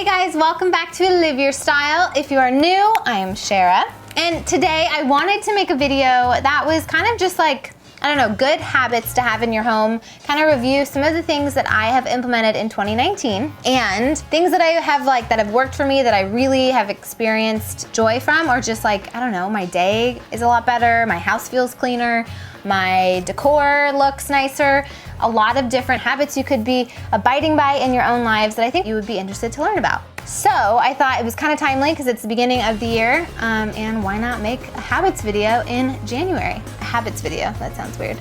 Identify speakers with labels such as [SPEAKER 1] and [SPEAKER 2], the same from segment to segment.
[SPEAKER 1] Hey guys, welcome back to Live Your Style. If you are new, I am Sharrah. And today I wanted to make a video that was kind of just like, I don't know, good habits to have in your home, kind of review some of the things that I have implemented in 2019 and things that I have that have worked for me that I really have experienced joy from, or just like, I don't know, my day is a lot better, my house feels cleaner, my decor looks nicer, a lot of different habits you could be abiding by in your own lives that I think you would be interested to learn about. So I thought it was kind of timely because it's the beginning of the year, and why not make a habits video in January? A habits video, that sounds weird.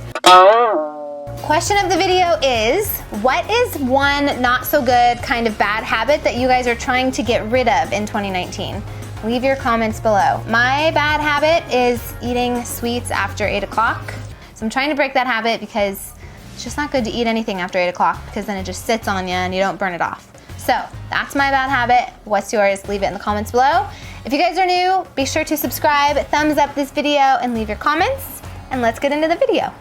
[SPEAKER 1] Question of the video is, what is one not so good kind of bad habit that you guys are trying to get rid of in 2019? Leave your comments below. My bad habit is eating sweets after 8 o'clock. So I'm trying to break that habit because it's just not good to eat anything after 8 o'clock because then it just sits on you and you don't burn it off. So that's my bad habit. What's yours? Leave it in the comments below. If you guys are new, be sure to subscribe, thumbs up this video, and leave your comments. And let's get into the video.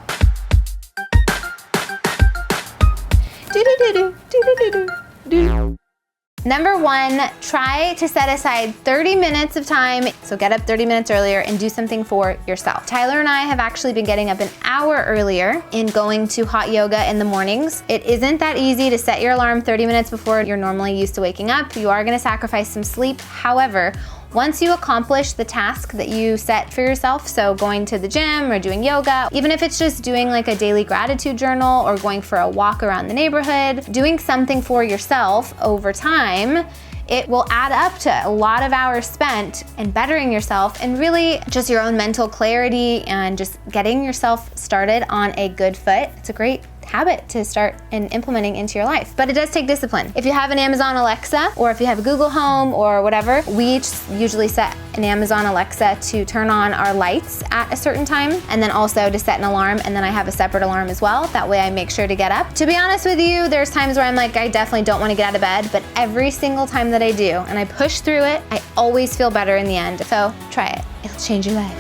[SPEAKER 1] Number one, try to set aside 30 minutes of time. So get up 30 minutes earlier and do something for yourself. Tyler and I have actually been getting up an hour earlier and going to hot yoga in the mornings. It isn't that easy to set your alarm 30 minutes before you're normally used to waking up. You are gonna sacrifice some sleep. However, once you accomplish the task that you set for yourself, so going to the gym or doing yoga, even if it's just doing like a daily gratitude journal or going for a walk around the neighborhood, doing something for yourself over time, it will add up to a lot of hours spent in bettering yourself and really just your own mental clarity and just getting yourself started on a good foot. It's a great habit to start and implementing into your life. But it does take discipline. If you have an Amazon Alexa or if you have a Google Home or whatever, we usually set an Amazon Alexa to turn on our lights at a certain time and then also to set an alarm, and then I have a separate alarm as well. That way I make sure to get up. To be honest with you, there's times where I'm like, I definitely don't want to get out of bed, but every single time that I do and I push through it, I always feel better in the end. So try it. It'll change your life.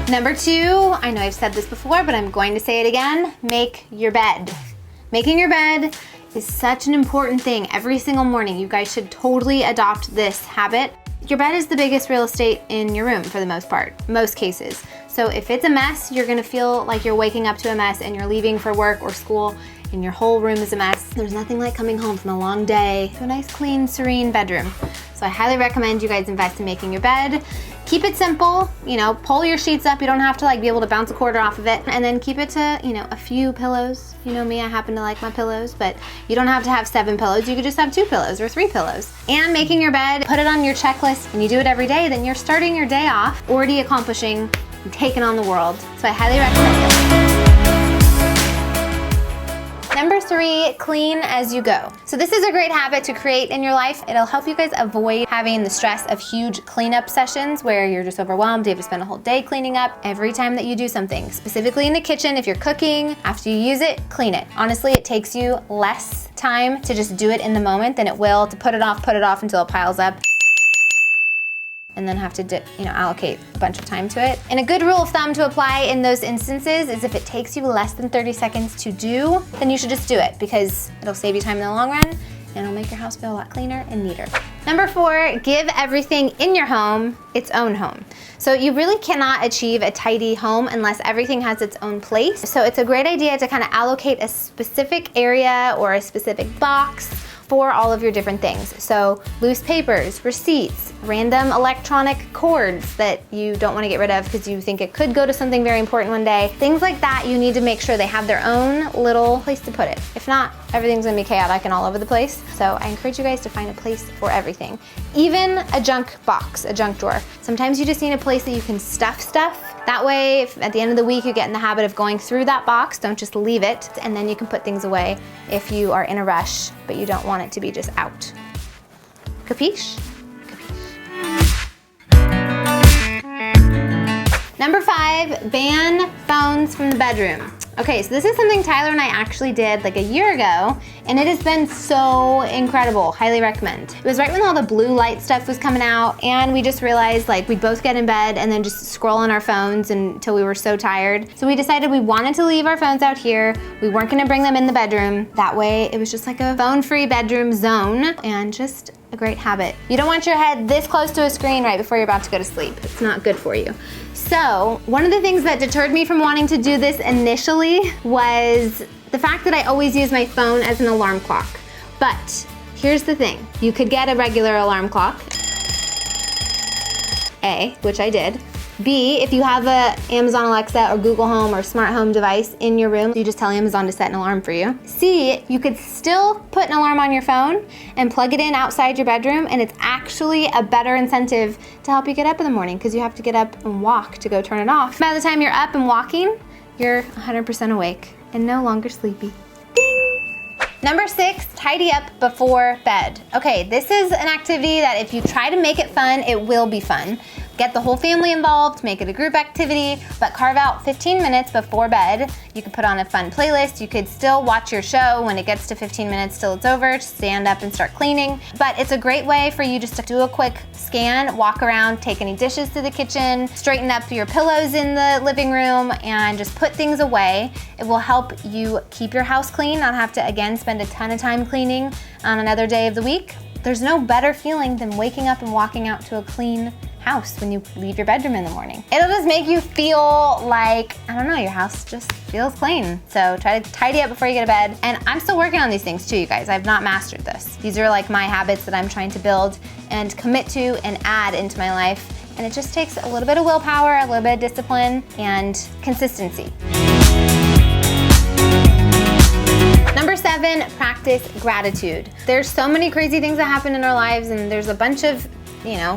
[SPEAKER 1] Number two, I know I've said this before, but I'm going to say it again, make your bed. Making your bed is such an important thing every single morning. You guys should totally adopt this habit. Your bed is the biggest real estate in your room for the most part, most cases. So if it's a mess, you're gonna feel like you're waking up to a mess and you're leaving for work or school and your whole room is a mess. There's nothing like coming home from a long day to a nice, clean, serene bedroom. So I highly recommend you guys invest in making your bed. Keep it simple, pull your sheets up. You don't have to be able to bounce a quarter off of it. And then keep it to, a few pillows. You know me, I happen to like my pillows, but you don't have to have 7 pillows. You could just have 2 pillows or 3 pillows. And making your bed, put it on your checklist and you do it every day, then you're starting your day off already accomplishing and taking on the world. So I highly recommend it. Number 3, clean as you go. So this is a great habit to create in your life. It'll help you guys avoid having the stress of huge cleanup sessions where you're just overwhelmed. You have to spend a whole day cleaning up. Every time that you do something, specifically in the kitchen, if you're cooking, after you use it, clean it. Honestly, it takes you less time to just do it in the moment than it will to put it off until it piles up and then have to allocate a bunch of time to it. And a good rule of thumb to apply in those instances is if it takes you less than 30 seconds to do, then you should just do it because it'll save you time in the long run and it'll make your house feel a lot cleaner and neater. Number 4, give everything in your home its own home. So you really cannot achieve a tidy home unless everything has its own place. So it's a great idea to kind of allocate a specific area or a specific box for all of your different things. So loose papers, receipts, random electronic cords that you don't want to get rid of because you think it could go to something very important one day. Things like that, you need to make sure they have their own little place to put it. If not, everything's gonna be chaotic and all over the place. So I encourage you guys to find a place for everything. Even a junk box, a junk drawer. Sometimes you just need a place that you can stuff stuff. That way, if at the end of the week you get in the habit of going through that box, don't just leave it, and then you can put things away if you are in a rush, but you don't want it to be just out. Capiche? Number 5, ban phones from the bedroom. Okay, so this is something Tyler and I actually did like a year ago, and it has been so incredible. Highly recommend. It was right when all the blue light stuff was coming out, and we just realized like we'd both get in bed and then just scroll on our phones until we were so tired. So we decided we wanted to leave our phones out here. We weren't gonna bring them in the bedroom. That way it was just like a phone-free bedroom zone, and just a great habit. You don't want your head this close to a screen right before you're about to go to sleep. It's not good for you. So one of the things that deterred me from wanting to do this initially was the fact that I always use my phone as an alarm clock. But here's the thing. You could get a regular alarm clock, A, which I did. B, if you have a Amazon Alexa or Google Home or smart home device in your room, you just tell Amazon to set an alarm for you. C, you could still put an alarm on your phone and plug it in outside your bedroom, and it's actually a better incentive to help you get up in the morning because you have to get up and walk to go turn it off. By the time you're up and walking, you're 100% awake and no longer sleepy. Number 6, tidy up before bed. Okay, this is an activity that if you try to make it fun, it will be fun. Get the whole family involved, make it a group activity, but carve out 15 minutes before bed. You could put on a fun playlist. You could still watch your show. When it gets to 15 minutes till it's over, stand up and start cleaning. But it's a great way for you just to do a quick scan, walk around, take any dishes to the kitchen, straighten up your pillows in the living room, and just put things away. It will help you keep your house clean, not have to, again, spend a ton of time cleaning on another day of the week. There's no better feeling than waking up and walking out to a clean house when you leave your bedroom in the morning. It'll just make you feel like, I don't know, your house just feels clean. So try to tidy up before you get to bed. And I'm still working on these things too, you guys. I've not mastered this. These are like my habits that I'm trying to build and commit to and add into my life. And it just takes a little bit of willpower, a little bit of discipline, and consistency. Number 7, practice gratitude. There's so many crazy things that happen in our lives, and there's a bunch of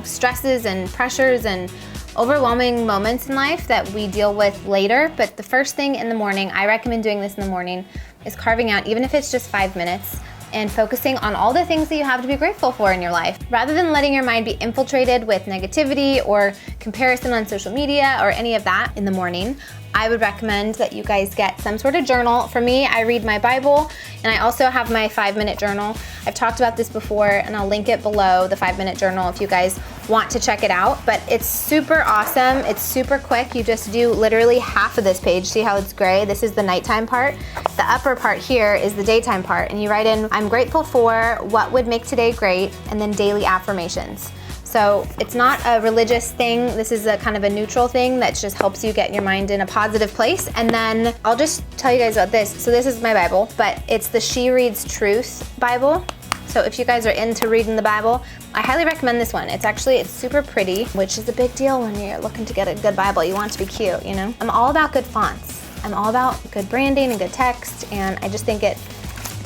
[SPEAKER 1] stresses and pressures and overwhelming moments in life that we deal with later. But the first thing in the morning, I recommend doing this in the morning, is carving out, even if it's just 5 minutes, and focusing on all the things that you have to be grateful for in your life. Rather than letting your mind be infiltrated with negativity or comparison on social media or any of that in the morning, I would recommend that you guys get some sort of journal. For me, I read my Bible, and I also have my 5-minute journal. I've talked about this before, and I'll link it below, the 5-minute journal, if you guys want to check it out. But it's super awesome. It's super quick. You just do literally half of this page. See how it's gray? This is the nighttime part. The upper part here is the daytime part, and you write in, I'm grateful for, what would make today great, and then daily affirmations. So it's not a religious thing. This is a kind of a neutral thing that just helps you get your mind in a positive place. And then I'll just tell you guys about this. So this is my Bible, but it's the She Reads Truth Bible. So if you guys are into reading the Bible, I highly recommend this one. It's super pretty, which is a big deal when you're looking to get a good Bible. You want it to be cute, you know? I'm all about good fonts. I'm all about good branding and good text, and I just think it's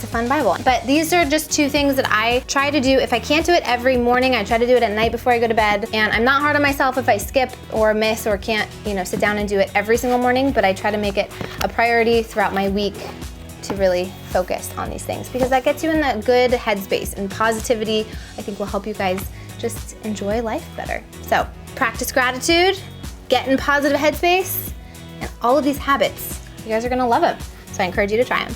[SPEAKER 1] a fun Bible. But these are just 2 things that I try to do. If I can't do it every morning, I try to do it at night before I go to bed. And I'm not hard on myself if I skip or miss or can't, sit down and do it every single morning, but I try to make it a priority throughout my week to really focus on these things, because that gets you in a good headspace, and positivity, I think, will help you guys just enjoy life better. So practice gratitude, get in positive headspace, and all of these habits, you guys are gonna love them. So I encourage you to try them.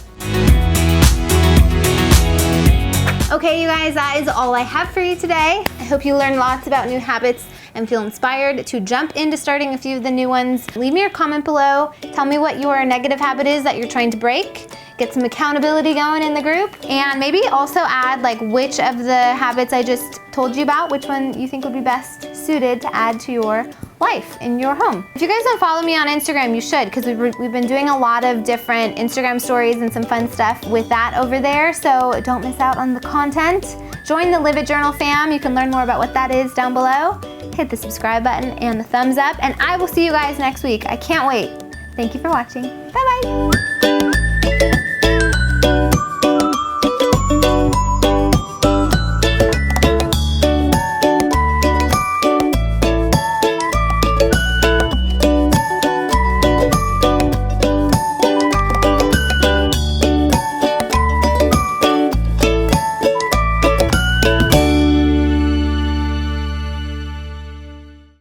[SPEAKER 1] Okay, you guys, that is all I have for you today. I hope you learned lots about new habits and feel inspired to jump into starting a few of the new ones. Leave me your comment below. Tell me what your negative habit is that you're trying to break. Get some accountability going in the group. And maybe also add which of the habits I just told you about, which one you think would be best suited to add to your life in your home. If you guys don't follow me on Instagram, you should, because we've been doing a lot of different Instagram stories and some fun stuff with that over there, so don't miss out on the content. Join the Live It Journal fam. You can learn more about what that is down below. Hit the subscribe button and the thumbs up, and I will see you guys next week. I can't wait. Thank you for watching. Bye-bye.